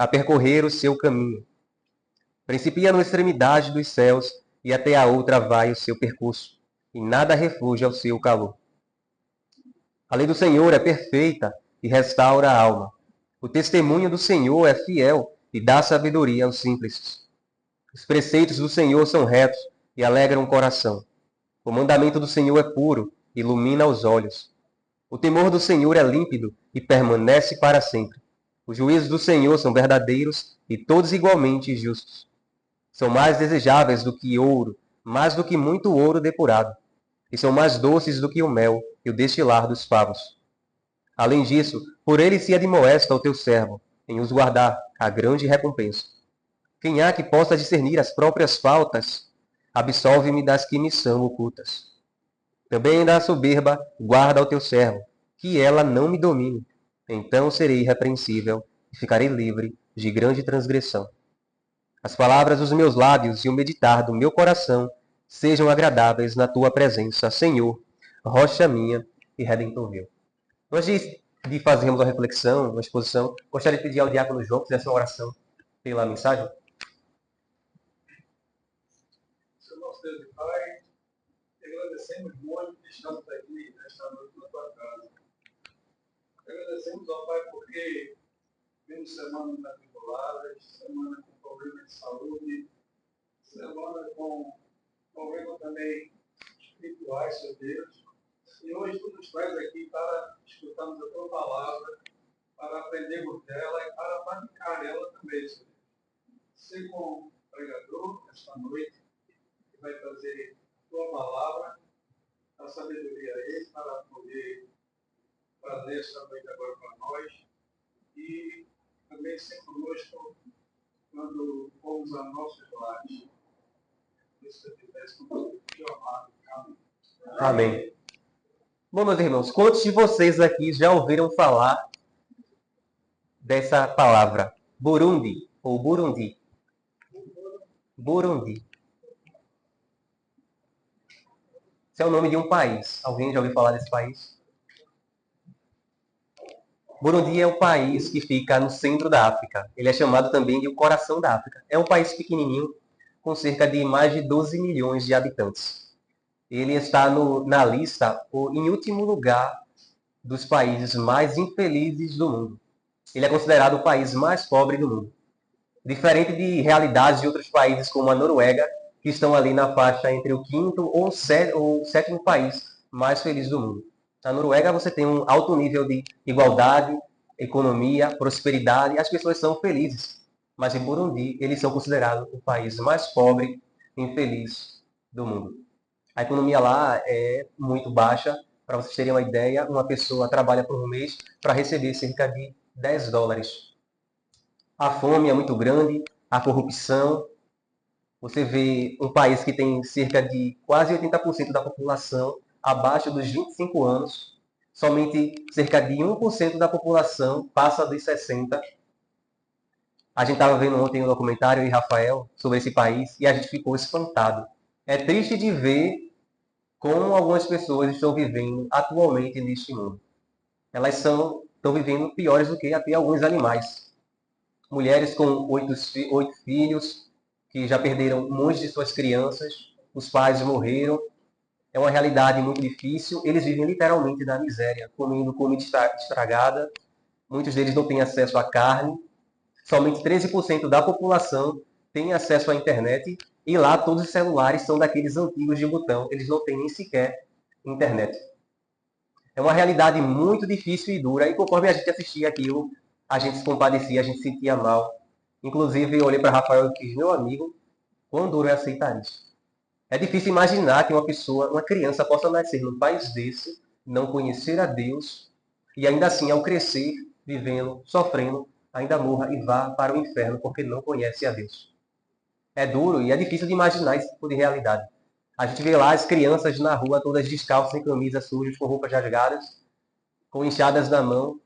a percorrer o seu caminho. Principia na extremidade dos céus, e até a outra vai o seu percurso, e nada refugia ao seu calor. A lei do Senhor é perfeita e restaura a alma. O testemunho do Senhor é fiel e dá sabedoria aos simples. Os preceitos do Senhor são retos e alegram o coração. O mandamento do Senhor é puro, ilumina os olhos. O temor do Senhor é límpido e permanece para sempre. Os juízos do Senhor são verdadeiros e todos igualmente justos. São mais desejáveis do que ouro, mais do que muito ouro depurado, e são mais doces do que o mel e o destilar dos favos. Além disso, por ele se admoesta o teu servo, em os guardar a grande recompensa. Quem há que possa discernir as próprias faltas, absolve-me das que me são ocultas. Também da soberba guarda o teu servo, que ela não me domine. Então serei irrepreensível e ficarei livre de grande transgressão. As palavras dos meus lábios e o meditar do meu coração sejam agradáveis na tua presença, Senhor, rocha minha e redentor meu. Antes de fazermos a reflexão, a exposição, gostaria de pedir ao diácono João que fizesse uma oração pela mensagem. Senhor nosso Deus e Pai, te agradecemos muito que estamos aqui nesta noite na tua casa. Te agradecemos, ó Pai, porque vimos semanas atribuladas, semana com problemas de saúde, semana com problemas também espirituais, Senhor Deus. E hoje tu nos traz aqui para escutarmos a tua palavra, para aprendermos dela e para praticar ela também, Senhor Deus. Ser como pregador esta noite, que vai trazer a tua palavra, a sabedoria a ele, para poder trazer esta noite agora para nós. E também ser conosco quando formos a nossos lares. Isso eu peço com o teu amado. Amém. Amém. Bom, meus irmãos, quantos de vocês aqui já ouviram falar dessa palavra? Burundi, ou Burundi? Burundi. Esse é o nome de um país. Alguém já ouviu falar desse país? Burundi é o país que fica no centro da África. Ele é chamado também de o coração da África. É um país pequenininho, com cerca de mais de 12 milhões de habitantes. Ele está na lista em último lugar dos países mais infelizes do mundo. Ele é considerado o país mais pobre do mundo. Diferente de realidades de outros países como a Noruega, que estão ali na faixa entre o quinto ou o sétimo país mais feliz do mundo. Na Noruega você tem um alto nível de igualdade, economia, prosperidade, as pessoas são felizes. Mas em Burundi, eles são considerados o país mais pobre e infeliz do mundo. A economia lá é muito baixa. Para vocês terem uma ideia, uma pessoa trabalha por um mês para receber cerca de 10 dólares. A fome é muito grande, a corrupção. Você vê um país que tem cerca de quase 80% da população abaixo dos 25 anos. Somente cerca de 1% da população passa dos 60. A gente estava vendo ontem um documentário, eu e Rafael, sobre esse país, e a gente ficou espantado. É triste de ver como algumas pessoas estão vivendo atualmente neste mundo. Elas estão vivendo piores do que até alguns animais. Mulheres com 8 filhos, que já perderam muitas de suas crianças, os pais morreram. É uma realidade muito difícil. Eles vivem literalmente na miséria, comendo comida estragada. Muitos deles não têm acesso à carne. Somente 13% da população tem acesso à internet. E lá todos os celulares são daqueles antigos de botão. Eles não têm nem sequer internet. É uma realidade muito difícil e dura. E conforme a gente assistia aquilo, a gente se compadecia, a gente se sentia mal. Inclusive, eu olhei para Rafael e disse, meu amigo, quão duro é aceitar isso? É difícil imaginar que uma criança possa nascer num país desse, não conhecer a Deus, e ainda assim, ao crescer, vivendo, sofrendo, ainda morra e vá para o inferno porque não conhece a Deus. É duro e é difícil de imaginar esse tipo de realidade. A gente vê lá as crianças na rua, todas descalças, sem camisas sujas, com roupas rasgadas, com enxadas na mão.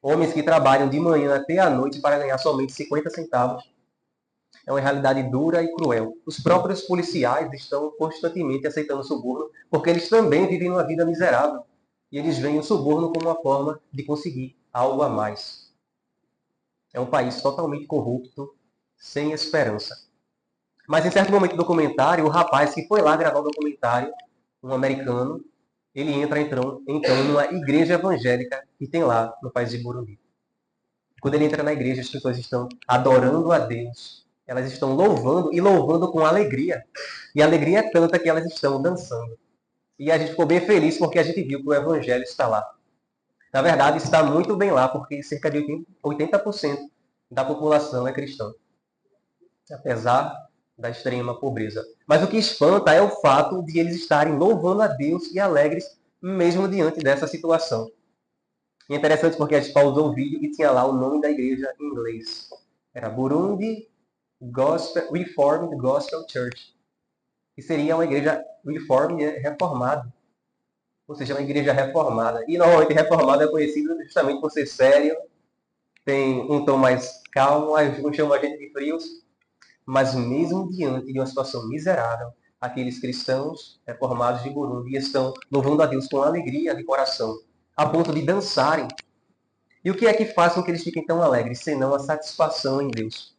Homens que trabalham de manhã até à noite para ganhar somente 50 centavos. É uma realidade dura e cruel. Os próprios policiais estão constantemente aceitando suborno, porque eles também vivem uma vida miserável. E eles veem o suborno como uma forma de conseguir algo a mais. É um país totalmente corrupto, sem esperança. Mas em certo momento do documentário, o rapaz que foi lá gravar o documentário, um americano, ele entra então numa igreja evangélica que tem lá no país de Burundi. Quando ele entra na igreja, as pessoas estão adorando a Deus. Elas estão louvando e louvando com alegria. E a alegria é tanta que elas estão dançando. E a gente ficou bem feliz porque a gente viu que o evangelho está lá. Na verdade, está muito bem lá, porque cerca de 80% da população é cristã, apesar da extrema pobreza. Mas o que espanta é o fato de eles estarem louvando a Deus e alegres, mesmo diante dessa situação. E é interessante porque a gente pausou o vídeo e tinha lá o nome da igreja em inglês. Era Burundi Reformed Gospel Church, que seria uma igreja reformada, ou seja, uma igreja reformada. E normalmente reformada é conhecida justamente por ser sério, tem um tom mais calmo, alguns chamam a gente de frios, mas mesmo diante de uma situação miserável, aqueles cristãos reformados de Burundi estão louvando a Deus com alegria de coração, a ponto de dançarem. E o que é que faz com que eles fiquem tão alegres, senão a satisfação em Deus?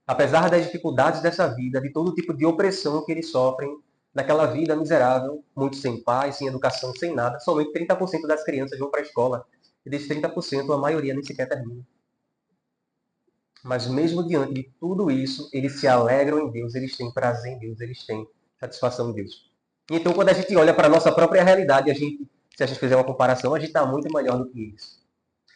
Apesar das dificuldades dessa vida, de todo tipo de opressão que eles sofrem, naquela vida miserável, muitos sem paz, sem educação, sem nada, somente 30% das crianças vão para a escola. E desses 30%, a maioria nem sequer termina. Mas mesmo diante de tudo isso, eles se alegram em Deus, eles têm prazer em Deus, eles têm satisfação em Deus. Então, quando a gente olha para a nossa própria realidade, se a gente fizer uma comparação, a gente está muito melhor do que eles.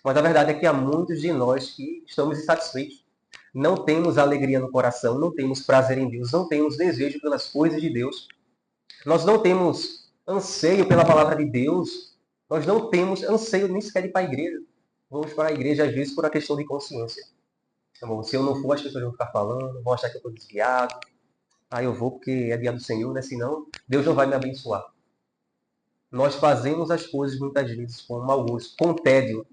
Mas a verdade é que há muitos de nós que estamos insatisfeitos. Não temos alegria no coração, não temos prazer em Deus, não temos desejo pelas coisas de Deus. Nós não temos anseio pela palavra de Deus. Nós não temos anseio nem sequer de ir para a igreja. Vamos para a igreja, às vezes, por uma questão de consciência. Tá bom, se eu não for, as pessoas vão ficar falando, vão achar que eu estou desviado. Ah, eu vou porque é dia do Senhor, né? Senão, Deus não vai me abençoar. Nós fazemos as coisas, muitas vezes, com mau gosto, com tédio.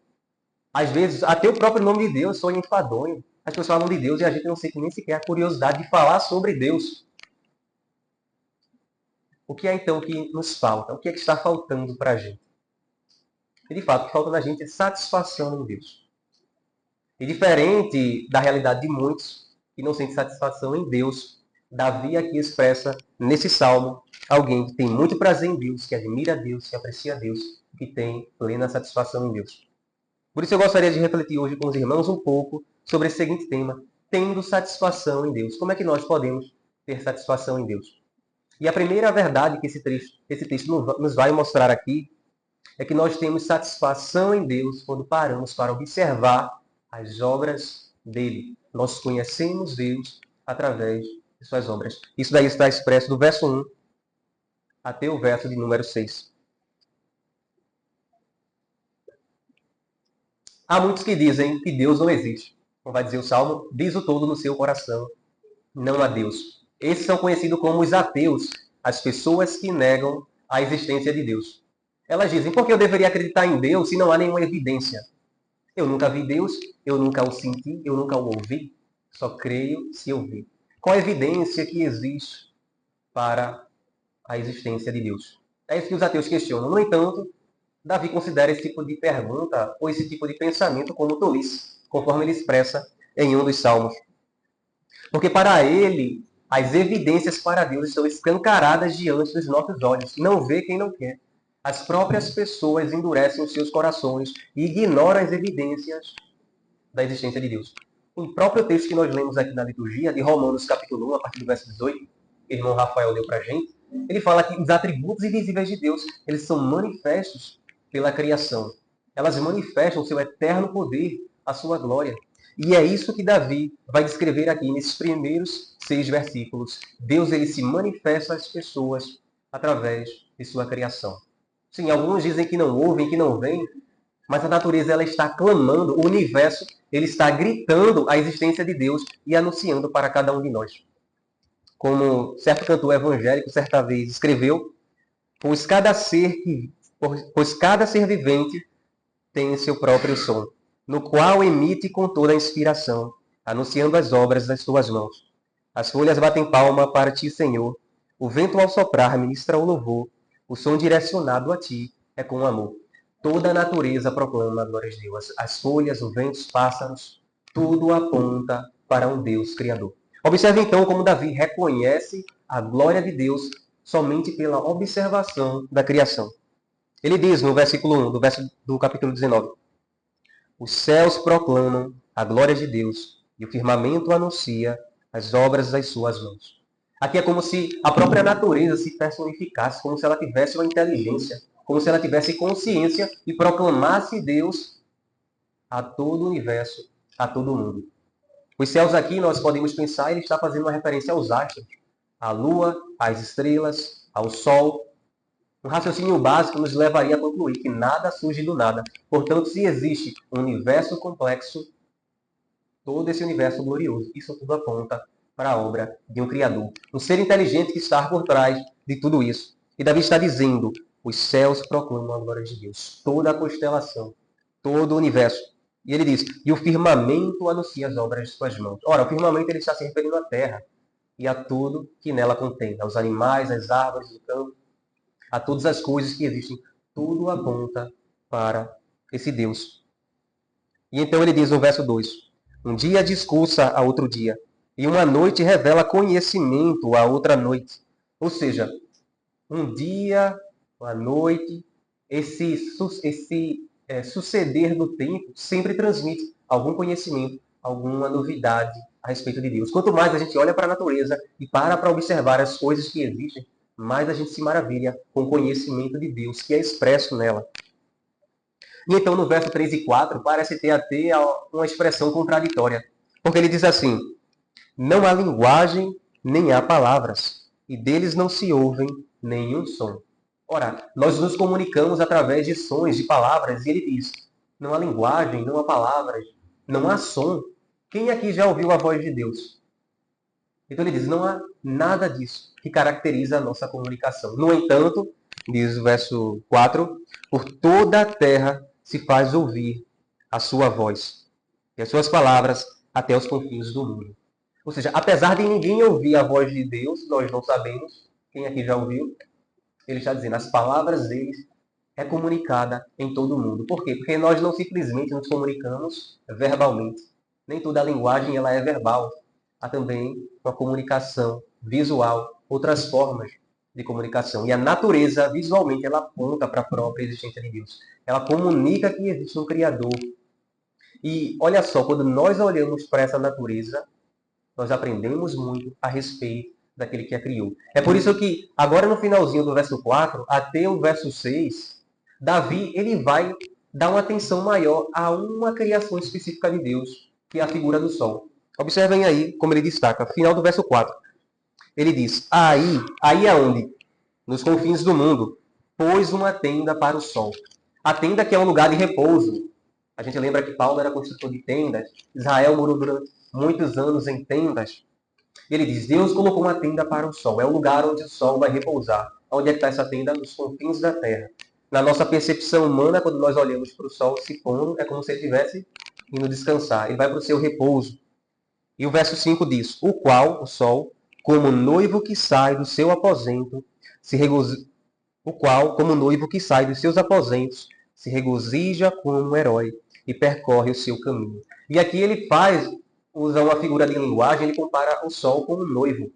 Às vezes, até o próprio nome de Deus soa enfadonho. As pessoas falam de Deus e a gente não sente nem sequer a curiosidade de falar sobre Deus. O que é então que nos falta? O que é que está faltando para a gente? E de fato, o que falta na gente é satisfação em Deus. E diferente da realidade de muitos que não sentem satisfação em Deus, Davi aqui expressa nesse salmo alguém que tem muito prazer em Deus, que admira a Deus, que aprecia a Deus, que tem plena satisfação em Deus. Por isso eu gostaria de refletir hoje com os irmãos um pouco sobre esse seguinte tema, tendo satisfação em Deus. Como é que nós podemos ter satisfação em Deus? E a primeira verdade que esse texto nos vai mostrar aqui é que nós temos satisfação em Deus quando paramos para observar as obras dele. Nós conhecemos Deus através de suas obras. Isso daí está expresso do verso 1 até o verso de número 6. Há muitos que dizem que Deus não existe. Como vai dizer o Salmo, diz o todo no seu coração, não há Deus. Esses são conhecidos como os ateus, as pessoas que negam a existência de Deus. Elas dizem, por que eu deveria acreditar em Deus se não há nenhuma evidência? Eu nunca vi Deus, eu nunca o senti, eu nunca o ouvi, só creio se eu ver. Qual a evidência que existe para a existência de Deus? É isso que os ateus questionam. No entanto, Davi considera esse tipo de pergunta ou esse tipo de pensamento como tolice, conforme ele expressa em um dos salmos. Porque para ele, as evidências para Deus estão escancaradas diante dos nossos olhos. Não vê quem não quer. As próprias pessoas endurecem os seus corações e ignoram as evidências da existência de Deus. O próprio texto que nós lemos aqui na liturgia, de Romanos capítulo 1, a partir do verso 18, que o irmão Rafael leu para a gente, ele fala que os atributos invisíveis de Deus, eles são manifestos pela criação. Elas manifestam o seu eterno poder, a sua glória. E é isso que Davi vai descrever aqui nesses primeiros 6 versículos. Deus ele se manifesta às pessoas através de sua criação. Sim, alguns dizem que não ouvem, que não veem, mas a natureza ela está clamando, o universo ele está gritando a existência de Deus e anunciando para cada um de nós. Como certo cantor evangélico certa vez escreveu, pois cada ser vivente tem seu próprio som, no qual emite com toda a inspiração, anunciando as obras das tuas mãos. As folhas batem palma para ti, Senhor. O vento ao soprar ministra o louvor. O som direcionado a ti é com amor. Toda a natureza proclama a glória de Deus. As folhas, o vento, os pássaros, tudo aponta para um Deus Criador. Observe então como Davi reconhece a glória de Deus somente pela observação da criação. Ele diz no versículo 1 do capítulo 19: os céus proclamam a glória de Deus e o firmamento anuncia as obras das suas mãos. Aqui é como se a própria natureza se personificasse, como se ela tivesse uma inteligência, como se ela tivesse consciência e proclamasse Deus a todo o universo, a todo o mundo. Os céus aqui, nós podemos pensar, ele está fazendo uma referência aos astros, à lua, às estrelas, ao sol. Um raciocínio básico nos levaria a concluir que nada surge do nada. Portanto, se existe um universo complexo, todo esse universo glorioso, isso tudo aponta para a obra de um Criador. Um ser inteligente que está por trás de tudo isso. E Davi está dizendo, os céus proclamam a glória de Deus. Toda a constelação, todo o universo. E ele diz, e o firmamento anuncia as obras de suas mãos. Ora, o firmamento ele está se referindo à terra e a tudo que nela contém. Aos animais, às árvores do campo, a todas as coisas que existem. Tudo aponta para esse Deus. E então ele diz no verso 2, um dia discursa a outro dia, e uma noite revela conhecimento a outra noite. Ou seja, um dia, uma noite, esse suceder do tempo sempre transmite algum conhecimento, alguma novidade a respeito de Deus. Quanto mais a gente olha para a natureza e para observar as coisas que existem, mais a gente se maravilha com o conhecimento de Deus que é expresso nela. E então no verso 3 e 4 parece ter até uma expressão contraditória. Porque ele diz assim, não há linguagem nem há palavras, e deles não se ouvem nenhum som. Ora, nós nos comunicamos através de sons, de palavras, e ele diz, não há linguagem, não há palavras, não há som. Quem aqui já ouviu a voz de Deus? Então ele diz, não há nada disso que caracteriza a nossa comunicação. No entanto, diz o verso 4, por toda a terra se faz ouvir a sua voz e as suas palavras até os confins do mundo. Ou seja, apesar de ninguém ouvir a voz de Deus, nós não sabemos, quem aqui já ouviu, ele está dizendo, as palavras deles é comunicada em todo o mundo. Por quê? Porque nós não simplesmente nos comunicamos verbalmente. Nem toda a linguagem ela é verbal. Há também uma comunicação visual, outras formas de comunicação. E a natureza, visualmente, ela aponta para a própria existência de Deus. Ela comunica que existe um Criador. E olha só, quando nós olhamos para essa natureza, nós aprendemos muito a respeito daquele que a criou. É por isso que, agora no finalzinho do verso 4, até o verso 6, Davi ele vai dar uma atenção maior a uma criação específica de Deus, que é a figura do sol. Observem aí como ele destaca, final do verso 4. Ele diz, aí aonde? Nos confins do mundo, pôs uma tenda para o sol. A tenda que é um lugar de repouso. A gente lembra que Paulo era construtor de tendas. Israel morou durante muitos anos em tendas. Ele diz, Deus colocou uma tenda para o sol. É o lugar onde o sol vai repousar. Onde é que está essa tenda? Nos confins da terra. Na nossa percepção humana, quando nós olhamos para o sol se pondo, é como se ele estivesse indo descansar. Ele vai para o seu repouso. E o verso 5 diz, o qual, o sol, como noivo que sai do seu aposento, o qual, como noivo que sai dos seus aposentos, se regozija como um herói e percorre o seu caminho. E aqui ele usa uma figura de linguagem, ele compara o sol com um noivo.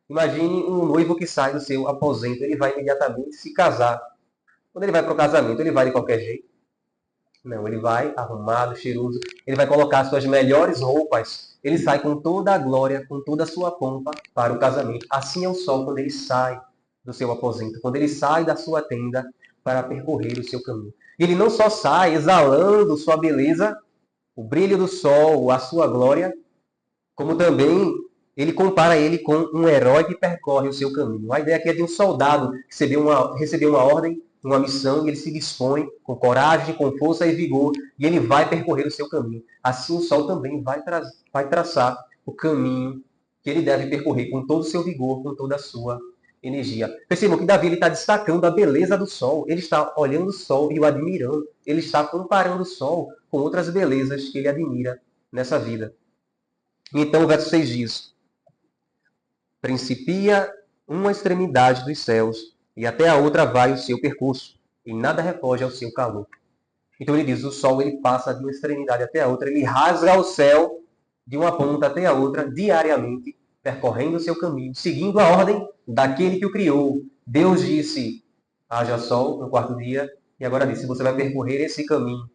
Imagine um noivo que sai do seu aposento, ele vai imediatamente se casar. Quando ele vai para o casamento, ele vai de qualquer jeito? Não, ele vai arrumado, cheiroso, ele vai colocar as suas melhores roupas, ele sai com toda a glória, com toda a sua pompa para o casamento. Assim é o sol quando ele sai do seu aposento, quando ele sai da sua tenda para percorrer o seu caminho. Ele não só sai exalando sua beleza, o brilho do sol, a sua glória, como também ele compara ele com um herói que percorre o seu caminho. A ideia aqui é de um soldado que recebeu uma ordem, uma missão, e ele se dispõe com coragem, com força e vigor, e ele vai percorrer o seu caminho. Assim o sol também vai traçar o caminho que ele deve percorrer com todo o seu vigor, com toda a sua energia. Percebam que Davi está destacando a beleza do sol. Ele está olhando o sol e o admirando. Ele está comparando o sol com outras belezas que ele admira nessa vida. Então o verso 6 diz, principia uma extremidade dos céus e até a outra vai o seu percurso, e nada refoge ao seu calor. Então ele diz, o sol ele passa de uma extremidade até a outra, ele rasga o céu de uma ponta até a outra, diariamente, percorrendo o seu caminho, seguindo a ordem daquele que o criou. Deus disse, haja sol no quarto dia, e agora disse, você vai percorrer esse caminho.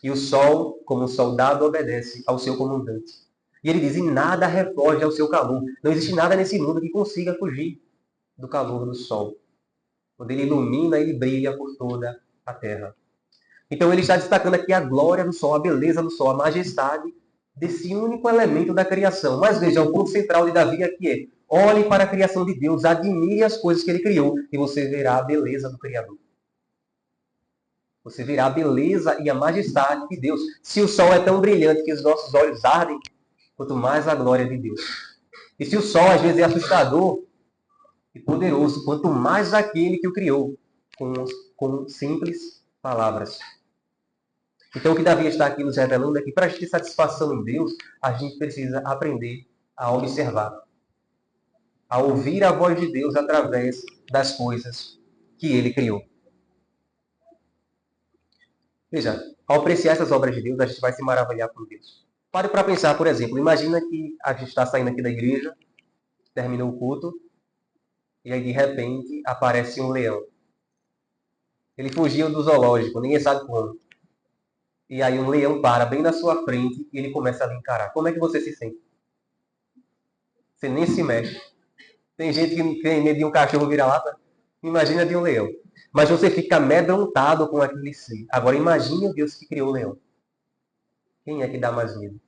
E o sol, como soldado, obedece ao seu comandante. E ele diz, e nada refoge ao seu calor. Não existe nada nesse mundo que consiga fugir do calor do sol. Quando ele ilumina, ele brilha por toda a terra. Então ele está destacando aqui a glória do sol, a beleza do sol, a majestade desse único elemento da criação. Mas veja, o ponto central de Davi aqui é: olhe para a criação de Deus, admire as coisas que ele criou e você verá a beleza do Criador. Você verá a beleza e a majestade de Deus. Se o sol é tão brilhante que os nossos olhos ardem, quanto mais a glória de Deus. E se o sol às vezes é assustador e poderoso, quanto mais aquele que o criou, com simples palavras. Então, o que Davi está aqui nos revelando é que, para a gente ter satisfação em Deus, a gente precisa aprender a observar, a ouvir a voz de Deus através das coisas que Ele criou. Veja, ao apreciar essas obras de Deus, a gente vai se maravilhar com Deus. Pare para pensar, por exemplo, imagina que a gente está saindo aqui da igreja, terminou o culto, e aí de repente aparece um leão. Ele fugiu do zoológico, ninguém sabe como. E aí um leão para bem na sua frente e ele começa a lhe encarar. Como é que você se sente? Você nem se mexe. Tem gente que tem medo de um cachorro vira-lata. Imagina de um leão. Mas você fica amedrontado com aquele ser. Agora imagine o Deus que criou o leão. Quem é que dá mais medo?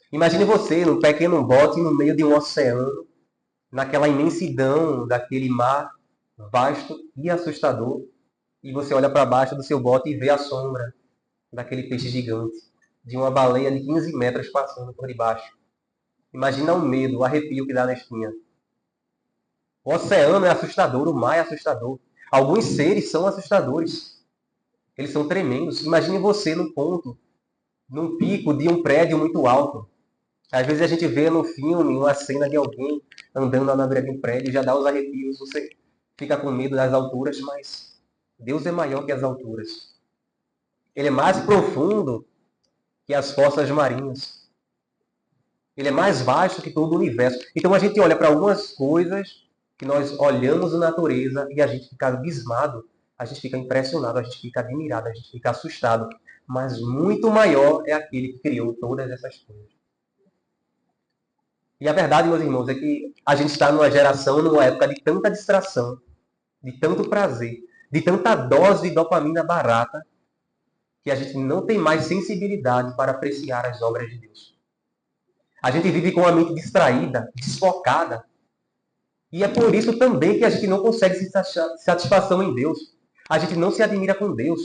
Imagine você num pequeno bote no meio de um oceano, naquela imensidão daquele mar vasto e assustador. E você olha para baixo do seu bote e vê a sombra daquele peixe gigante, de uma baleia de 15 metros passando por debaixo. Imagina o medo, o arrepio que dá na espinha. O oceano é assustador, o mar é assustador. Alguns seres são assustadores. Eles são tremendos. Imagine você num ponto, num pico de um prédio muito alto. Às vezes a gente vê no filme uma cena de alguém andando na beira de um prédio e já dá os arrepios. Você fica com medo das alturas, mas Deus é maior que as alturas. Ele é mais profundo que as fossas marinhas. Ele é mais vasto que todo o universo. Então a gente olha para algumas coisas que nós olhamos na natureza e a gente fica abismado, a gente fica impressionado, a gente fica admirado, a gente fica assustado. Mas muito maior é aquele que criou todas essas coisas. E a verdade, meus irmãos, é que a gente está numa geração, numa época de tanta distração, de tanto prazer, de tanta dose de dopamina barata, que a gente não tem mais sensibilidade para apreciar as obras de Deus. A gente vive com a mente distraída, desfocada. E é por isso também que a gente não consegue satisfação em Deus. A gente não se admira com Deus.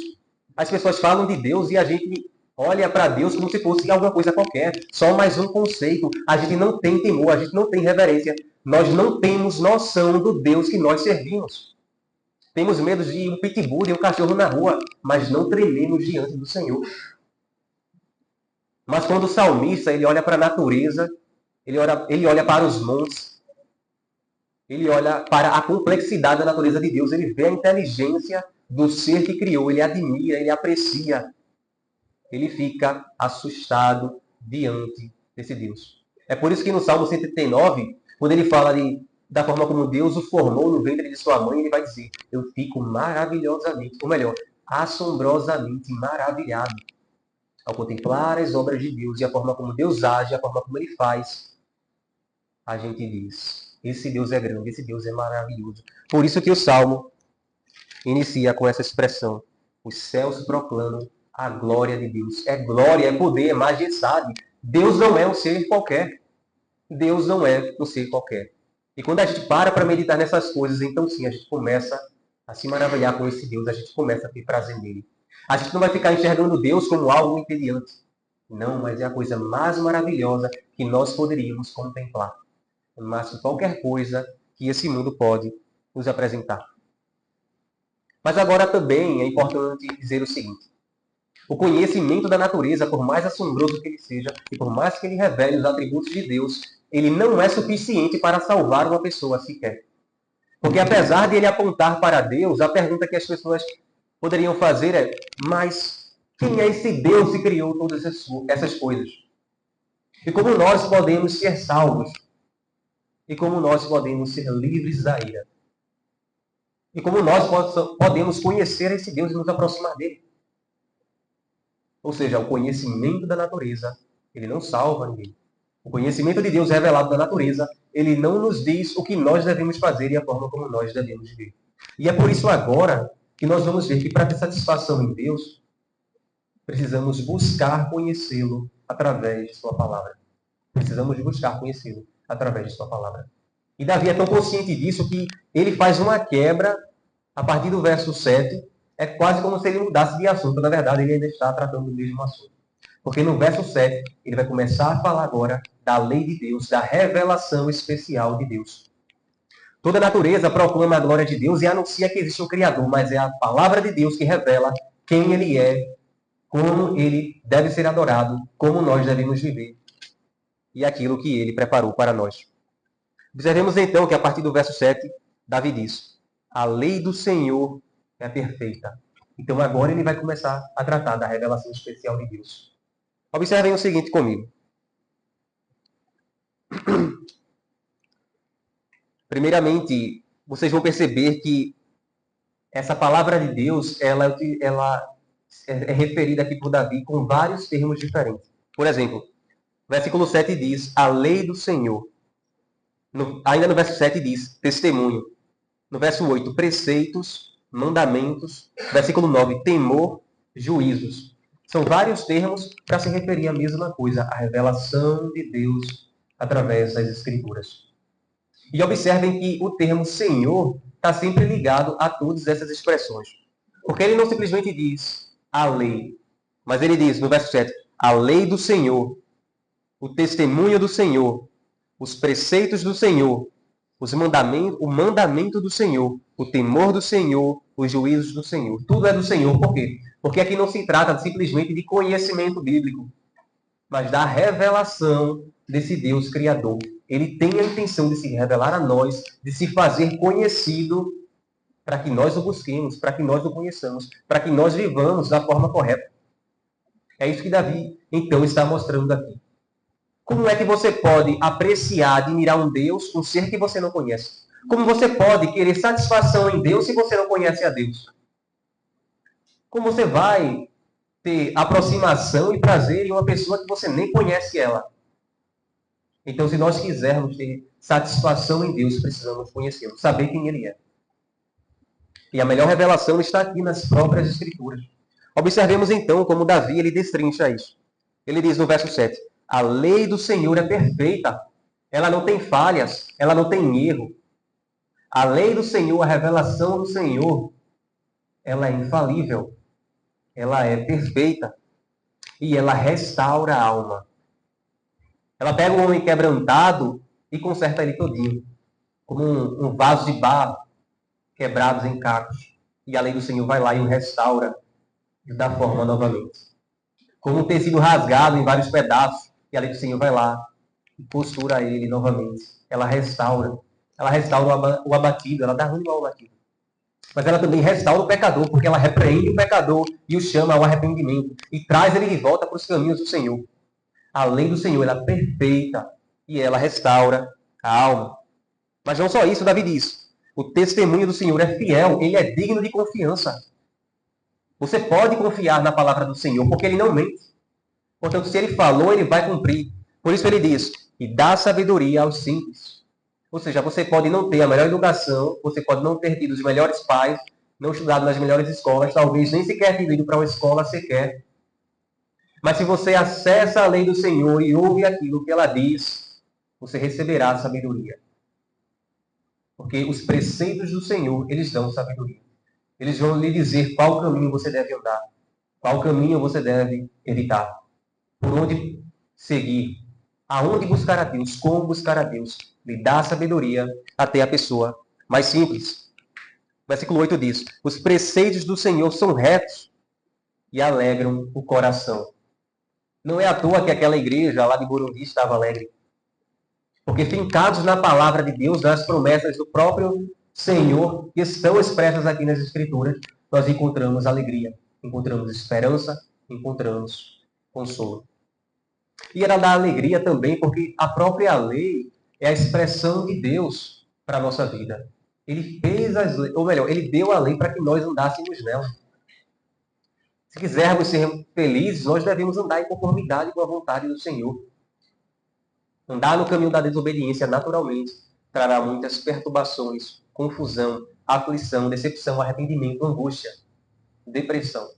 As pessoas falam de Deus e a gente olha para Deus como se fosse alguma coisa qualquer. Só mais um conceito. A gente não tem temor, a gente não tem reverência. Nós não temos noção do Deus que nós servimos. Temos medo de um pitbull e um cachorro na rua, mas não trememos diante do Senhor. Mas quando o salmista ele olha para a natureza, ele olha para os montes, ele olha para a complexidade da natureza de Deus, ele vê a inteligência do ser que criou, ele admira, ele aprecia, ele fica assustado diante desse Deus. É por isso que no Salmo 139, quando ele fala da forma como Deus o formou no ventre de sua mãe, ele vai dizer, eu fico maravilhosamente, ou melhor, assombrosamente maravilhado ao contemplar as obras de Deus e a forma como Deus age, a forma como Ele faz. A gente diz, esse Deus é grande, esse Deus é maravilhoso. Por isso que o Salmo inicia com essa expressão, os céus proclamam a glória de Deus. É glória, é poder, é majestade. Deus não é um ser qualquer. Deus não é um ser qualquer. E quando a gente para meditar nessas coisas, então sim, a gente começa a se maravilhar com esse Deus, a gente começa a ter prazer nele. A gente não vai ficar enxergando Deus como algo entediante. Não, mas é a coisa mais maravilhosa que nós poderíamos contemplar. Mais que qualquer coisa que esse mundo pode nos apresentar. Mas agora também é importante dizer o seguinte. O conhecimento da natureza, por mais assombroso que ele seja, e por mais que ele revele os atributos de Deus, ele não é suficiente para salvar uma pessoa sequer. Porque apesar de ele apontar para Deus, a pergunta que as pessoas poderiam fazer é, mas quem é esse Deus que criou todas essas coisas? E como nós podemos ser salvos. E como nós podemos ser livres da ira. E como nós podemos conhecer esse Deus e nos aproximar dele. Ou seja, o conhecimento da natureza, ele não salva ninguém. O conhecimento de Deus revelado da natureza, ele não nos diz o que nós devemos fazer e a forma como nós devemos viver. E é por isso agora que nós vamos ver que para ter satisfação em Deus, precisamos buscar conhecê-lo através de sua palavra. Precisamos buscar conhecê-lo através de sua palavra. E Davi é tão consciente disso que ele faz uma quebra a partir do verso 7. É quase como se ele mudasse de assunto. Na verdade, ele ainda está tratando do mesmo assunto. Porque no verso 7, ele vai começar a falar agora da lei de Deus, da revelação especial de Deus. Toda a natureza proclama a glória de Deus e anuncia que existe um Criador, mas é a palavra de Deus que revela quem ele é, como ele deve ser adorado, como nós devemos viver e aquilo que ele preparou para nós. Observemos então que a partir do verso 7, Davi diz: a lei do Senhor é perfeita. Então agora ele vai começar a tratar da revelação especial de Deus. Observem o seguinte comigo. Primeiramente, vocês vão perceber que essa palavra de Deus, ela é referida aqui por Davi com vários termos diferentes. Por exemplo, versículo 7 diz, a lei do Senhor. Ainda no verso 7 diz, testemunho. No verso 8, preceitos, mandamentos. Versículo 9, temor, juízos. São vários termos para se referir à mesma coisa, a revelação de Deus através das Escrituras. E observem que o termo Senhor está sempre ligado a todas essas expressões. Porque ele não simplesmente diz a lei, mas ele diz no verso 7, a lei do Senhor, o testemunho do Senhor, os preceitos do Senhor, o mandamento do Senhor, o temor do Senhor, os juízos do Senhor. Tudo é do Senhor. Por quê? Porque aqui não se trata simplesmente de conhecimento bíblico, mas da revelação desse Deus Criador. Ele tem a intenção de se revelar a nós, de se fazer conhecido para que nós o busquemos, para que nós o conheçamos, para que nós vivamos da forma correta. É isso que Davi, então, está mostrando aqui. Como é que você pode apreciar, admirar um Deus, um ser que você não conhece? Como você pode querer satisfação em Deus se você não conhece a Deus? Como você vai ter aproximação e prazer em uma pessoa que você nem conhece ela? Então, se nós quisermos ter satisfação em Deus, precisamos conhecê-lo, saber quem ele é. E a melhor revelação está aqui nas próprias Escrituras. Observemos então como Davi ele destrincha isso. Ele diz no verso 7, a lei do Senhor é perfeita, ela não tem falhas, ela não tem erro. A lei do Senhor, a revelação do Senhor, ela é infalível, ela é perfeita e ela restaura a alma. Ela pega o homem quebrantado e conserta ele todinho, como um vaso de barro, quebrados em cacos. E a lei do Senhor vai lá e o restaura e o dá forma novamente. Como um tecido rasgado em vários pedaços, e a lei do Senhor vai lá e costura ele novamente. Ela restaura o abatido, ela dá ânimo ao abatido. Mas ela também restaura o pecador, porque ela repreende o pecador e o chama ao arrependimento e traz ele de volta para os caminhos do Senhor. A lei do Senhor ela é perfeita e ela restaura a alma. Mas não só isso, Davi diz. O testemunho do Senhor é fiel, ele é digno de confiança. Você pode confiar na palavra do Senhor, porque ele não mente. Portanto, se ele falou, ele vai cumprir. Por isso ele diz, e dá sabedoria aos simples. Ou seja, você pode não ter a melhor educação, você pode não ter tido os melhores pais, não estudado nas melhores escolas, talvez nem sequer ter ido para uma escola sequer. Mas se você acessa a lei do Senhor e ouve aquilo que ela diz, você receberá sabedoria. Porque os preceitos do Senhor, eles dão sabedoria. Eles vão lhe dizer qual caminho você deve andar, qual caminho você deve evitar, por onde seguir, aonde buscar a Deus, como buscar a Deus. Lhe dá sabedoria até a pessoa mais simples. Versículo 8 diz, os preceitos do Senhor são retos e alegram o coração. Não é à toa que aquela igreja lá de Burundi estava alegre. Porque fincados na palavra de Deus, nas promessas do próprio Senhor, que estão expressas aqui nas Escrituras, nós encontramos alegria, encontramos esperança, encontramos consolo. E era da alegria também, porque a própria lei é a expressão de Deus para a nossa vida. Ele fez as leis, ou melhor, ele deu a lei para que nós andássemos nela. Se quisermos ser felizes, nós devemos andar em conformidade com a vontade do Senhor. Andar no caminho da desobediência, naturalmente, trará muitas perturbações, confusão, aflição, decepção, arrependimento, angústia, depressão.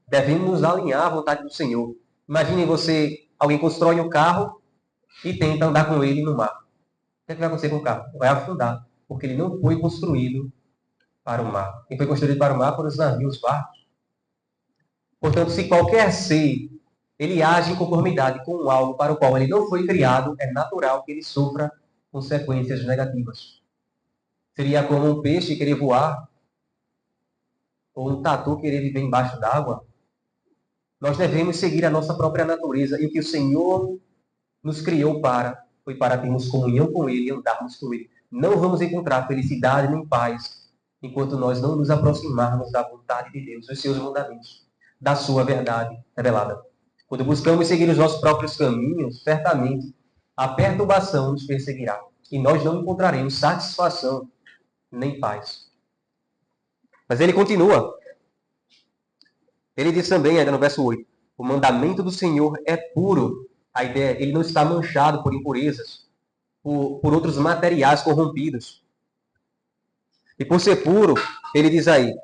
Devemos nos alinhar à vontade do Senhor. Imagine alguém constrói um carro e tenta andar com ele no mar. O que vai acontecer com o carro? Vai afundar, porque ele não foi construído para o mar. Quem foi construído para o mar foram os navios, os barcos. Portanto, se qualquer ser ele age em conformidade com algo para o qual ele não foi criado, é natural que ele sofra consequências negativas. Seria como um peixe querer voar, ou um tatu querer viver embaixo d'água. Nós devemos seguir a nossa própria natureza, e o que o Senhor nos criou foi para termos comunhão com Ele e andarmos com Ele. Não vamos encontrar felicidade nem paz enquanto nós não nos aproximarmos da vontade de Deus, dos seus mandamentos, da sua verdade revelada. Quando buscamos seguir os nossos próprios caminhos, certamente a perturbação nos perseguirá. E nós não encontraremos satisfação nem paz. Mas ele continua. Ele diz também, ainda no verso 8, o mandamento do Senhor é puro. A ideia é, ele não está manchado por impurezas, por outros materiais corrompidos. E por ser puro, ele diz aí,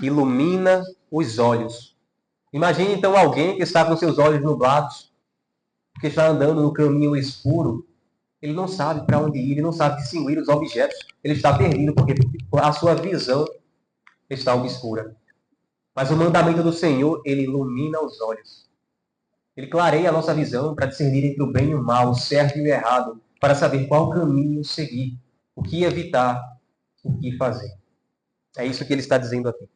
ilumina os olhos. Imagine então alguém que está com seus olhos nublados, que está andando no caminho escuro. Ele não sabe para onde ir, ele não sabe distinguir os objetos. Ele está perdido porque a sua visão está obscura. Mas o mandamento do Senhor, ele ilumina os olhos. Ele clareia a nossa visão para discernir entre o bem e o mal, o certo e o errado, para saber qual caminho seguir, o que evitar, o que fazer. É isso que ele está dizendo aqui.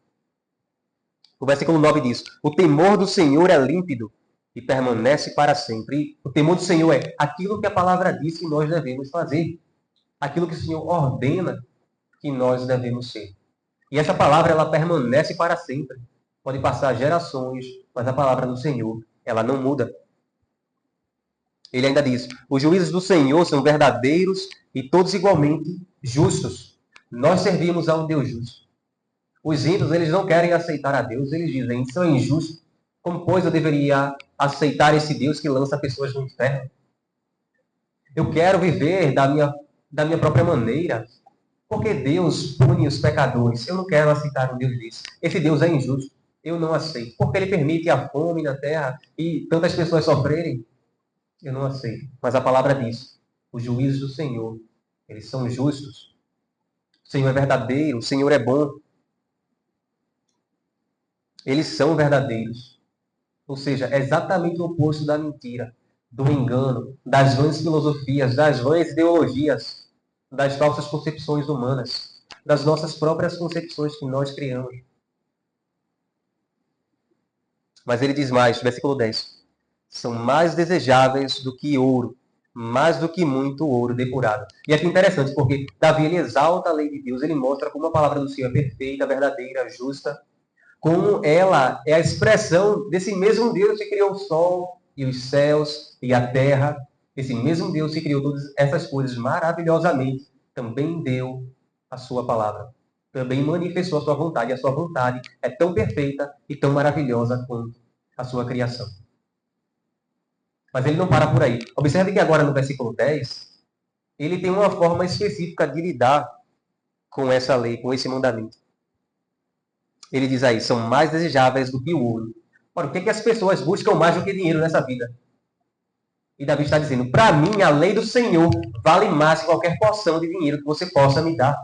O versículo 9 diz, o temor do Senhor é límpido e permanece para sempre. E o temor do Senhor é aquilo que a palavra diz que nós devemos fazer. Aquilo que o Senhor ordena que nós devemos ser. E essa palavra, ela permanece para sempre. Pode passar gerações, mas a palavra do Senhor, ela não muda. Ele ainda diz, os juízos do Senhor são verdadeiros e todos igualmente justos. Nós servimos a um Deus justo. Os ímpios, eles não querem aceitar a Deus, eles dizem, isso é injusto. Como, pois, eu deveria aceitar esse Deus que lança pessoas no inferno? Eu quero viver da minha própria maneira. Porque Deus pune os pecadores. Eu não quero aceitar um Deus desse. Esse Deus é injusto. Eu não aceito. Porque ele permite a fome na terra e tantas pessoas sofrerem. Eu não aceito. Mas a palavra diz, os juízos do Senhor, eles são justos. O Senhor é verdadeiro, o Senhor é bom. Eles são verdadeiros. Ou seja, é exatamente o oposto da mentira, do engano, das vãs filosofias, das vãs ideologias, das falsas concepções humanas, das nossas próprias concepções que nós criamos. Mas ele diz mais, versículo 10. São mais desejáveis do que ouro, mais do que muito ouro depurado. E aqui é interessante, porque Davi ele exalta a lei de Deus, ele mostra como a palavra do Senhor é perfeita, verdadeira, justa, como ela é a expressão desse mesmo Deus que criou o sol e os céus e a terra. Esse mesmo Deus que criou todas essas coisas maravilhosamente, também deu a sua palavra. Também manifestou a sua vontade. E a sua vontade é tão perfeita e tão maravilhosa quanto a sua criação. Mas ele não para por aí. Observe que agora no versículo 10, ele tem uma forma específica de lidar com essa lei, com esse mandamento. Ele diz aí, são mais desejáveis do que o ouro. Ora, o que as pessoas buscam mais do que dinheiro nessa vida? E Davi está dizendo, para mim, a lei do Senhor vale mais que qualquer porção de dinheiro que você possa me dar.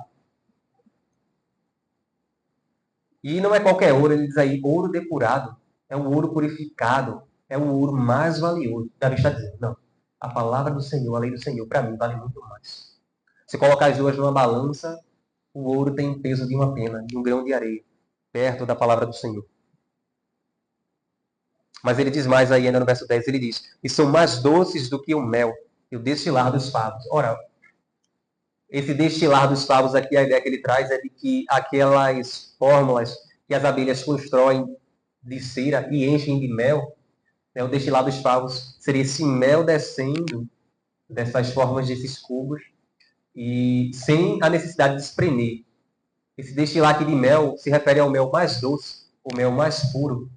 E não é qualquer ouro, ele diz aí, ouro depurado. É o ouro purificado. É o ouro mais valioso. Davi está dizendo, não. A palavra do Senhor, a lei do Senhor, para mim, vale muito mais. Se colocar as duas numa balança, o ouro tem o peso de uma pena, de um grão de areia, perto da palavra do Senhor. Mas ele diz mais aí, ainda no verso 10, ele diz, e são mais doces do que o mel e o destilar dos favos. Ora, esse destilar dos favos aqui, a ideia que ele traz é de que aquelas fórmulas que as abelhas constroem de cera e enchem de mel, O destilar dos favos seria esse mel descendo dessas formas desses cubos e sem a necessidade de espremer. Esse destilar aqui de mel se refere ao mel mais doce, o mel mais puro.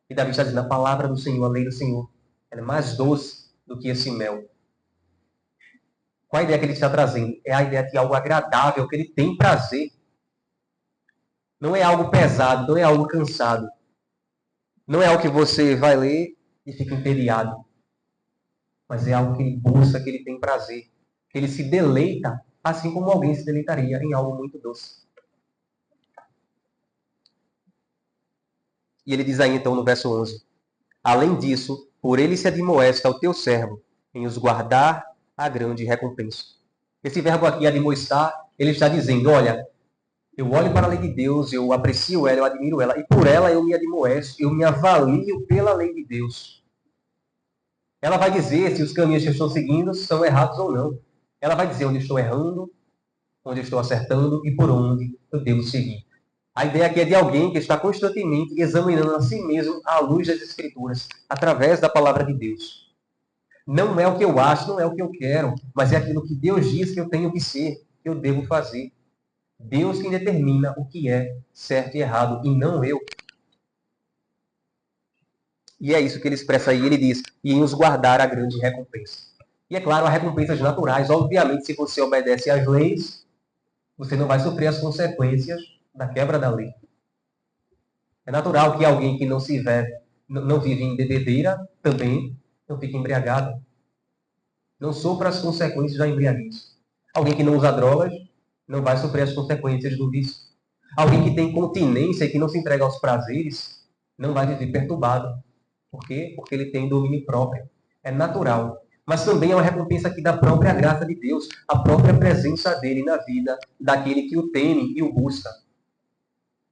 E Davi está dizendo, a palavra do Senhor, a lei do Senhor, ela é mais doce do que esse mel. Qual a ideia que ele está trazendo? É a ideia de algo agradável, que ele tem prazer. Não é algo pesado, não é algo cansado. Não é algo que você vai ler e fica entediado. Mas é algo que ele busca, que ele tem prazer. Que ele se deleita, assim como alguém se deleitaria em algo muito doce. E ele diz aí então no verso 11: além disso, por ele se admoesta o teu servo, em os guardar a grande recompensa. Esse verbo aqui, admoestar, ele está dizendo, olha, eu olho para a lei de Deus, eu aprecio ela, eu admiro ela, e por ela eu me admoesto, eu me avalio pela lei de Deus. Ela vai dizer se os caminhos que eu estou seguindo são errados ou não. Ela vai dizer onde eu estou errando, onde eu estou acertando e por onde eu devo seguir. A ideia aqui é de alguém que está constantemente examinando a si mesmo à luz das Escrituras, através da palavra de Deus. Não é o que eu acho, não é o que eu quero, mas é aquilo que Deus diz que eu tenho que ser, que eu devo fazer. Deus quem determina o que é certo e errado, e não eu. E é isso que ele expressa aí, ele diz, e em os guardar a grande recompensa. E é claro, há recompensas naturais. Obviamente, se você obedece às leis, você não vai sofrer as consequências da quebra da lei. É natural que alguém que não vive em bebedeira também não fique embriagado. Não sofra as consequências da embriaguez. Alguém que não usa drogas não vai sofrer as consequências do vício. Alguém que tem continência e que não se entrega aos prazeres não vai viver perturbado. Por quê? Porque ele tem domínio próprio. É natural. Mas também é uma recompensa aqui da própria graça de Deus, a própria presença dele na vida daquele que o teme e o busca.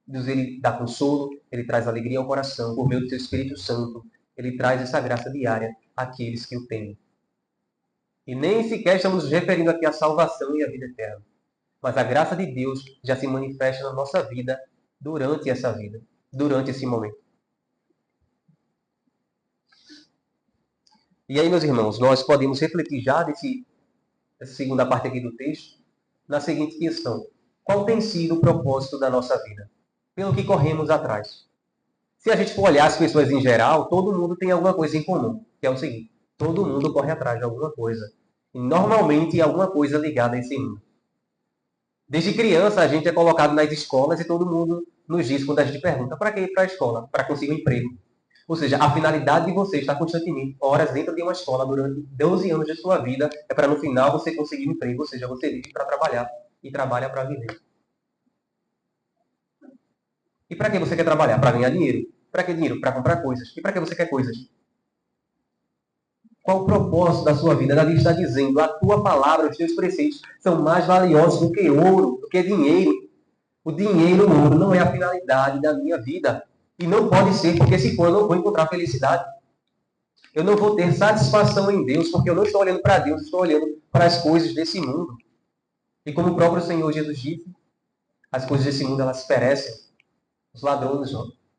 Deus, ele dá consolo, ele traz alegria ao coração, por meio do seu Espírito Santo. Ele traz essa graça diária àqueles que o temem. E nem sequer estamos nos referindo aqui à salvação e à vida eterna. Mas a graça de Deus já se manifesta na nossa vida durante essa vida, durante esse momento. E aí, meus irmãos, nós podemos refletir já dessa segunda parte aqui do texto, na seguinte questão. Qual tem sido o propósito da nossa vida? Pelo que corremos atrás. Se a gente for olhar as pessoas em geral, todo mundo tem alguma coisa em comum, que é o seguinte, todo mundo corre atrás de alguma coisa. E normalmente alguma coisa ligada a esse mundo. Desde criança, a gente é colocado nas escolas e todo mundo nos diz, quando a gente pergunta, para que ir para a escola? Para conseguir um emprego. Ou seja, a finalidade de você estar constantemente horas dentro de uma escola durante 12 anos de sua vida é para no final você conseguir um emprego, ou seja, você vive para trabalhar e trabalha para viver. E para que você quer trabalhar? Para ganhar dinheiro. Para que dinheiro? Para comprar coisas. E para que você quer coisas? Qual o propósito da sua vida? Davi está dizendo, a tua palavra, os teus preceitos são mais valiosos do que ouro, do que dinheiro. O dinheiro, o ouro, não é a finalidade da minha vida. E não pode ser, porque se for, eu não vou encontrar felicidade. Eu não vou ter satisfação em Deus, porque eu não estou olhando para Deus, estou olhando para as coisas desse mundo. E como o próprio Senhor Jesus disse, as coisas desse mundo, elas perecem. Os ladrões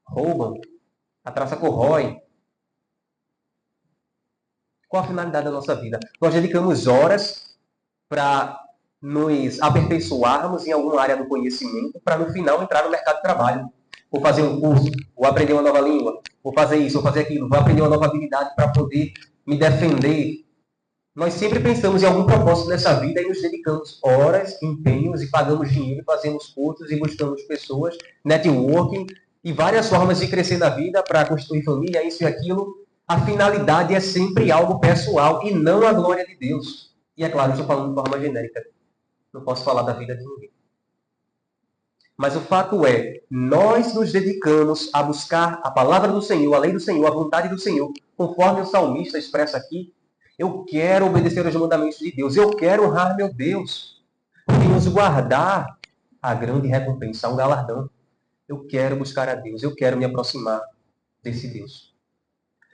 roubam, a traça corrói. Qual a finalidade da nossa vida? Nós dedicamos horas para nos aperfeiçoarmos em alguma área do conhecimento, para no final entrar no mercado de trabalho. Vou fazer um curso, vou aprender uma nova língua, vou fazer isso, vou fazer aquilo, vou aprender uma nova habilidade para poder me defender. Nós sempre pensamos em algum propósito nessa vida e nos dedicamos horas, empenhos e pagamos dinheiro, fazemos cursos e buscamos pessoas, networking e várias formas de crescer na vida para constituir família, isso e aquilo. A finalidade é sempre algo pessoal e não a glória de Deus. E é claro, eu estou falando de forma genérica. Não posso falar da vida de ninguém. Mas o fato é, nós nos dedicamos a buscar a palavra do Senhor, a lei do Senhor, a vontade do Senhor, conforme o salmista expressa aqui. Eu quero obedecer aos mandamentos de Deus. Eu quero honrar meu Deus. Porque nos guardar a grande recompensa, um galardão. Eu quero buscar a Deus. Eu quero me aproximar desse Deus.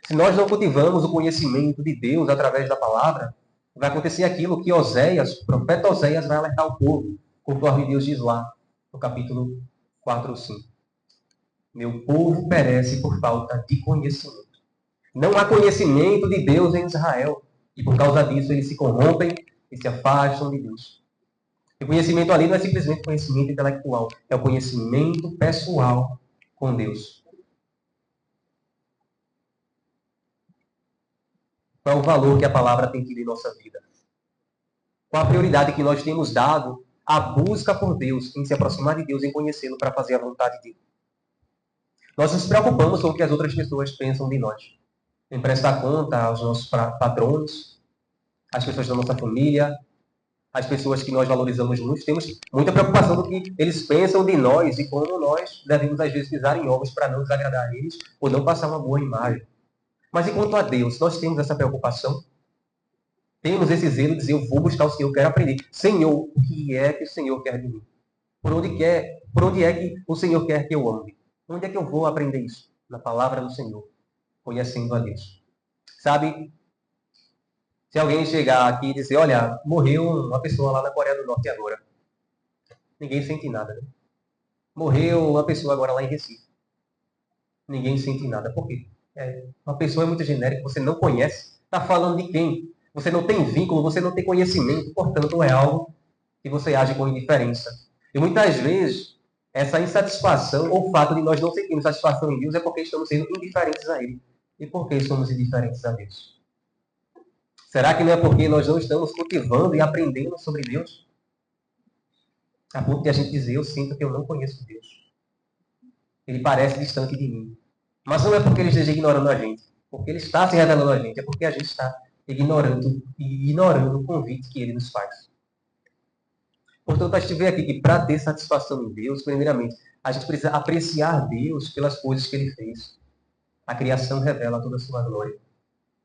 Se nós não cultivamos o conhecimento de Deus através da palavra, vai acontecer aquilo que Oséias, o profeta Oséias, vai alertar o povo, conforme Deus diz lá, no capítulo 4 ou 5. Meu povo perece por falta de conhecimento. Não há conhecimento de Deus em Israel. E por causa disso eles se corrompem e se afastam de Deus. E o conhecimento ali não é simplesmente conhecimento intelectual, é o conhecimento pessoal com Deus. Qual é o valor que a palavra tem tido em nossa vida? Qual a prioridade que nós temos dado à busca por Deus, em se aproximar de Deus, em conhecê-lo para fazer a vontade dele? Nós nos preocupamos com o que as outras pessoas pensam de nós. Em prestar conta aos nossos patrões, às pessoas da nossa família, às pessoas que nós valorizamos muito. Temos muita preocupação do que eles pensam de nós e como nós devemos, às vezes, pisar em ovos para não desagradar a eles ou não passar uma boa imagem. Mas, enquanto a Deus, nós temos essa preocupação? Temos esse zelo de dizer, eu vou buscar o Senhor, eu quero aprender. Senhor, o que é que o Senhor quer de mim? Por onde é que o Senhor quer que eu ande? Onde é que eu vou aprender isso? Na palavra do Senhor, conhecendo a Deus. Sabe, se alguém chegar aqui e dizer, olha, morreu uma pessoa lá na Coreia do Norte agora. Ninguém sente nada. Né? Morreu uma pessoa agora lá em Recife. Ninguém sente nada. Por quê? Uma pessoa é muito genérica, você não conhece. Está falando de quem? Você não tem vínculo, você não tem conhecimento, portanto é algo que você age com indiferença. E muitas vezes, essa insatisfação, ou o fato de nós não sentirmos satisfação em Deus, é porque estamos sendo indiferentes a Ele. E por que somos indiferentes a Deus? Será que não é porque nós não estamos cultivando e aprendendo sobre Deus? A ponto de a gente dizer, eu sinto que eu não conheço Deus. Ele parece distante de mim. Mas não é porque ele esteja ignorando a gente. Porque ele está se revelando a gente. É porque a gente está ignorando o convite que ele nos faz. Portanto, a gente vê aqui que para ter satisfação em Deus, primeiramente, a gente precisa apreciar Deus pelas coisas que ele fez. A criação revela toda a sua glória.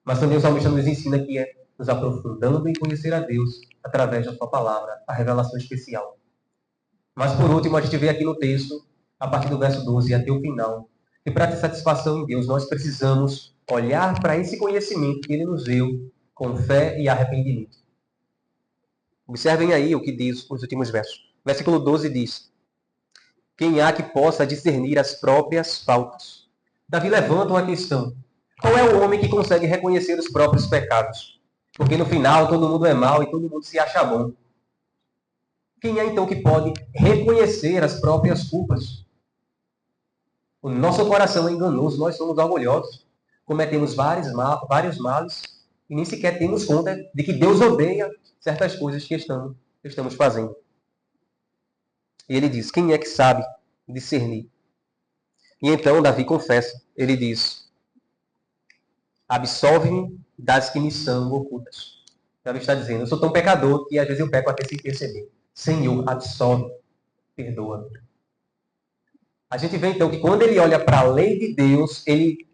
Mas também o salmista nos ensina que é nos aprofundando em conhecer a Deus através da sua palavra, a revelação especial. Mas por último, a gente vê aqui no texto, a partir do verso 12 até o final, que para ter satisfação em Deus, nós precisamos olhar para esse conhecimento que ele nos deu com fé e arrependimento. Observem aí o que diz os últimos versos. Versículo 12 diz, quem há que possa discernir as próprias faltas? Davi levanta uma questão. Qual é o homem que consegue reconhecer os próprios pecados? Porque no final todo mundo é mau e todo mundo se acha bom. Quem é então que pode reconhecer as próprias culpas? O nosso coração é enganoso, nós somos orgulhosos, cometemos vários males e nem sequer temos conta de que Deus odeia certas coisas que estamos fazendo. E ele diz, quem é que sabe discernir? E então Davi confessa, ele diz, absolve-me das que me são ocultas. Davi está dizendo, eu sou tão pecador que às vezes eu peco até sem perceber. Senhor, absolve, perdoa. A gente vê então que quando ele olha para a lei de Deus, ele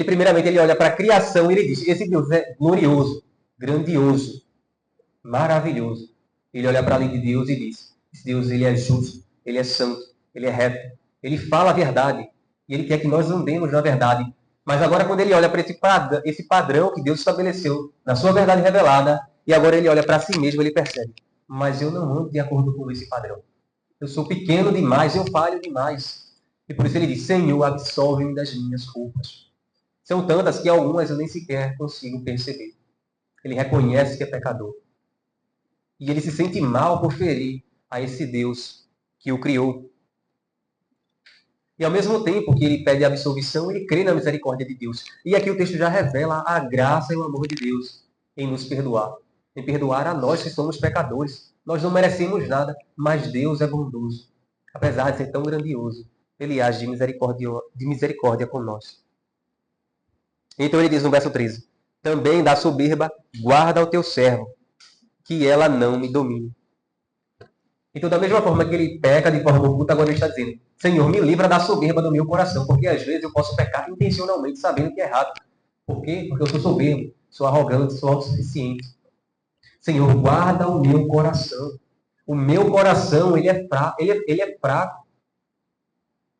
primeiramente ele olha para a criação e ele diz, esse Deus é glorioso, grandioso, maravilhoso. Ele olha para a lei de Deus e diz, esse Deus ele é justo, ele é santo, ele é reto, ele fala a verdade e ele quer que nós andemos na verdade. Mas agora quando ele olha para esse padrão que Deus estabeleceu na sua verdade revelada, e agora ele olha para si mesmo, ele percebe, mas eu não ando de acordo com esse padrão. Eu sou pequeno demais, eu falho demais. E por isso ele diz, Senhor, absolve-me das minhas culpas. São tantas que algumas eu nem sequer consigo perceber. Ele reconhece que é pecador. E ele se sente mal por ferir a esse Deus que o criou. E ao mesmo tempo que ele pede absolvição, ele crê na misericórdia de Deus. E aqui o texto já revela a graça e o amor de Deus em nos perdoar. Em perdoar a nós que somos pecadores. Nós não merecemos nada, mas Deus é bondoso. Apesar de ser tão grandioso, ele age de misericórdia com nós. Então ele diz no verso 13, também da soberba guarda o teu servo, que ela não me domine. Então, da mesma forma que ele peca de forma oculta, agora ele está dizendo, Senhor, me livra da soberba do meu coração, porque às vezes eu posso pecar intencionalmente, sabendo que é errado. Por quê? Porque eu sou soberbo, sou arrogante, sou autossuficiente. Senhor, guarda o meu coração. O meu coração, ele é fraco.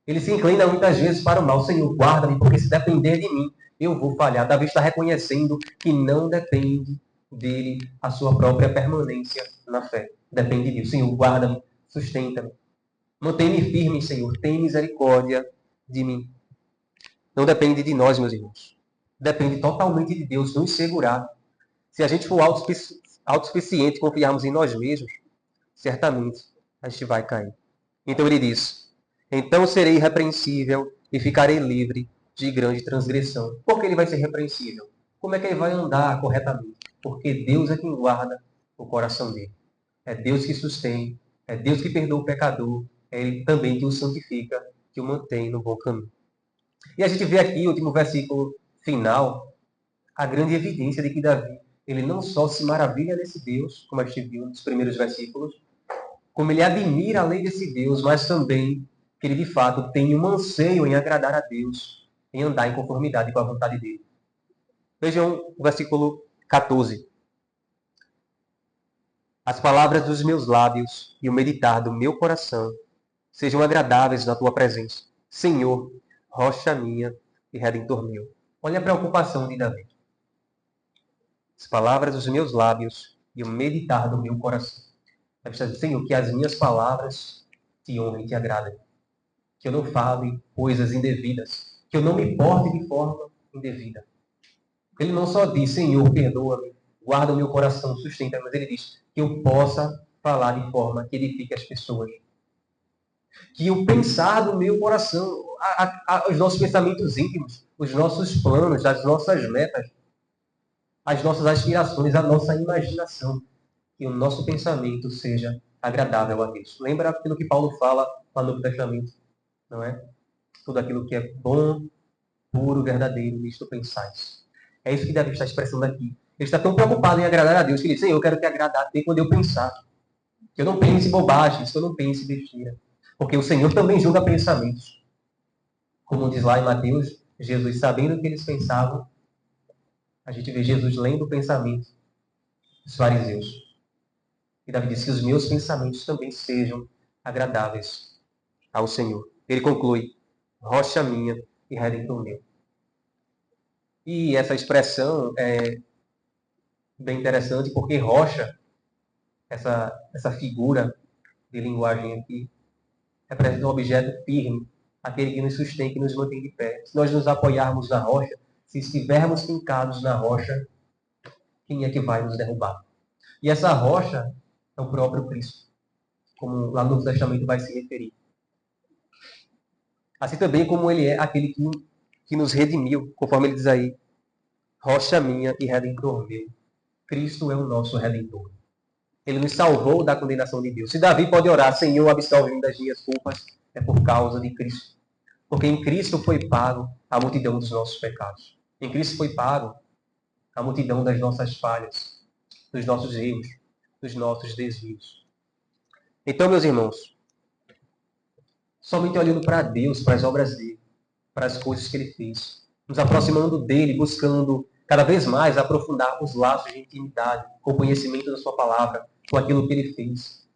Ele se inclina muitas vezes para o mal. Senhor, guarda-me, porque se depender de mim, eu vou falhar. Davi está reconhecendo que não depende dele a sua própria permanência na fé. Depende de Deus. Senhor, guarda-me, sustenta-me. Mantém-me firme, Senhor. Tem misericórdia de mim. Não depende de nós, meus irmãos. depende totalmente de Deus nos segurar. Se a gente for autossuficiente e confiarmos em nós mesmos, certamente a gente vai cair. Então ele diz: então serei irrepreensível e ficarei livre de grande transgressão. Por que ele vai ser repreensível? Como é que ele vai andar corretamente? Porque Deus é quem guarda o coração dele. É Deus que sustém, é Deus que perdoa o pecador, é Ele também que o santifica, que o mantém no bom caminho. E a gente vê aqui, no último versículo final, a grande evidência de que Davi, ele não só se maravilha desse Deus, como a gente viu nos primeiros versículos, como ele admira a lei desse Deus, mas também que ele de fato tem um anseio em agradar a Deus, em andar em conformidade com a vontade dele. Vejam o versículo 14. As palavras dos meus lábios e o meditar do meu coração sejam agradáveis na tua presença, Senhor, rocha minha e redentor meu. Olha a preocupação de Davi. As palavras dos meus lábios e o meditar do meu coração. Davi está dizendo, Senhor, que as minhas palavras te honrem e te agradem. Que eu não fale coisas indevidas. Que eu não me porte de forma indevida. Ele não só diz, Senhor, perdoa-me, guarda o meu coração, sustenta, mas ele diz que eu possa falar de forma que edifique as pessoas. Que o pensar do meu coração, os nossos pensamentos íntimos, os nossos planos, as nossas metas, as nossas aspirações, a nossa imaginação, que o nosso pensamento seja agradável a Deus. Lembra aquilo que Paulo fala lá no Novo Testamento, não é? Tudo aquilo que é bom, puro, verdadeiro, nisto pensais. É isso que Davi está expressando aqui. Ele está tão preocupado em agradar a Deus que ele diz, Senhor, eu quero te agradar até quando eu pensar. Que eu não pense bobagens, que eu não pense besteira. Porque o Senhor também julga pensamentos. Como diz lá em Mateus, Jesus, sabendo o que eles pensavam, a gente vê Jesus lendo o pensamento dos fariseus. E Davi diz que os meus pensamentos também sejam agradáveis ao Senhor. Ele conclui, rocha minha e redentor meu. E essa expressão é bem interessante porque rocha, essa figura de linguagem aqui, representa um objeto firme, aquele que nos sustém, que nos mantém de pé. Se nós nos apoiarmos na rocha, se estivermos fincados na rocha, quem é que vai nos derrubar? E essa rocha é o próprio Cristo, como lá no Novo Testamento vai se referir. Assim também como ele é aquele que nos redimiu, conforme ele diz aí, rocha minha e redentor meu. Cristo é o nosso redentor. Ele nos salvou da condenação de Deus. Se Davi pode orar, Senhor, absolve-me das minhas culpas, é por causa de Cristo. Porque em Cristo foi pago a multidão dos nossos pecados. Em Cristo foi pago a multidão das nossas falhas, dos nossos erros, dos nossos desvios. Então, meus irmãos, somente olhando para Deus, para as obras dele, para as coisas que ele fez, nos aproximando dele, buscando cada vez mais aprofundar os laços de intimidade, com o conhecimento da sua palavra, com aquilo que ele fez.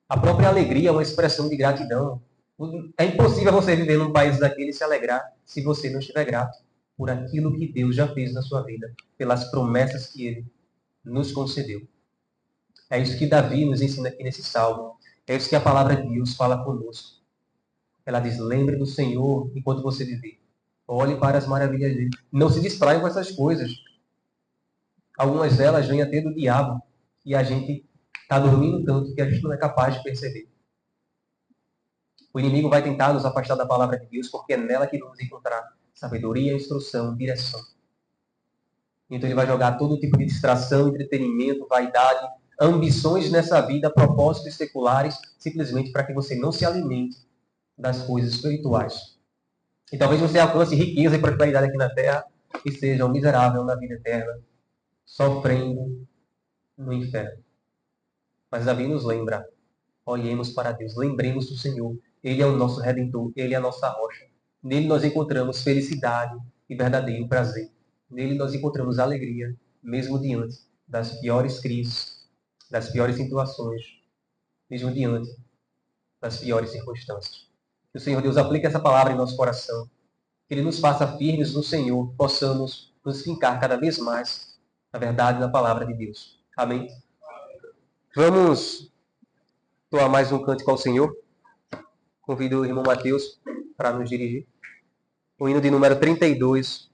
A própria alegria é uma expressão de gratidão. É impossível você viver num país daquele e se alegrar se você não estiver grato por aquilo que Deus já fez na sua vida, pelas promessas que ele nos concedeu. É isso que Davi nos ensina aqui nesse salmo. É isso que a palavra de Deus fala conosco. Ela diz, lembre do Senhor enquanto você viver. Olhe para as maravilhas dele. Não se distraia com essas coisas. Algumas delas vêm até do diabo. E a gente está dormindo tanto que a gente não é capaz de perceber. O inimigo vai tentar nos afastar da palavra de Deus, porque é nela que vamos encontrar sabedoria, instrução, direção. Então ele vai jogar todo tipo de distração, entretenimento, vaidade, ambições nessa vida, propósitos seculares, simplesmente para que você não se alimente das coisas espirituais. E talvez você alcance riqueza e prosperidade aqui na terra e seja um miserável na vida eterna, sofrendo no inferno. Mas Davi nos lembra, olhemos para Deus, lembremos do Senhor. Ele é o nosso Redentor, Ele é a nossa rocha. Nele nós encontramos felicidade e verdadeiro prazer. Nele nós encontramos alegria, mesmo diante das piores crises, das piores situações, mesmo diante das piores circunstâncias. Que o Senhor Deus aplique essa palavra em nosso coração. Que Ele nos faça firmes no Senhor, possamos nos fincar cada vez mais na verdade da palavra de Deus. Amém? Vamos doar mais um cântico ao Senhor. Convido o irmão Mateus para nos dirigir. O hino de número 32.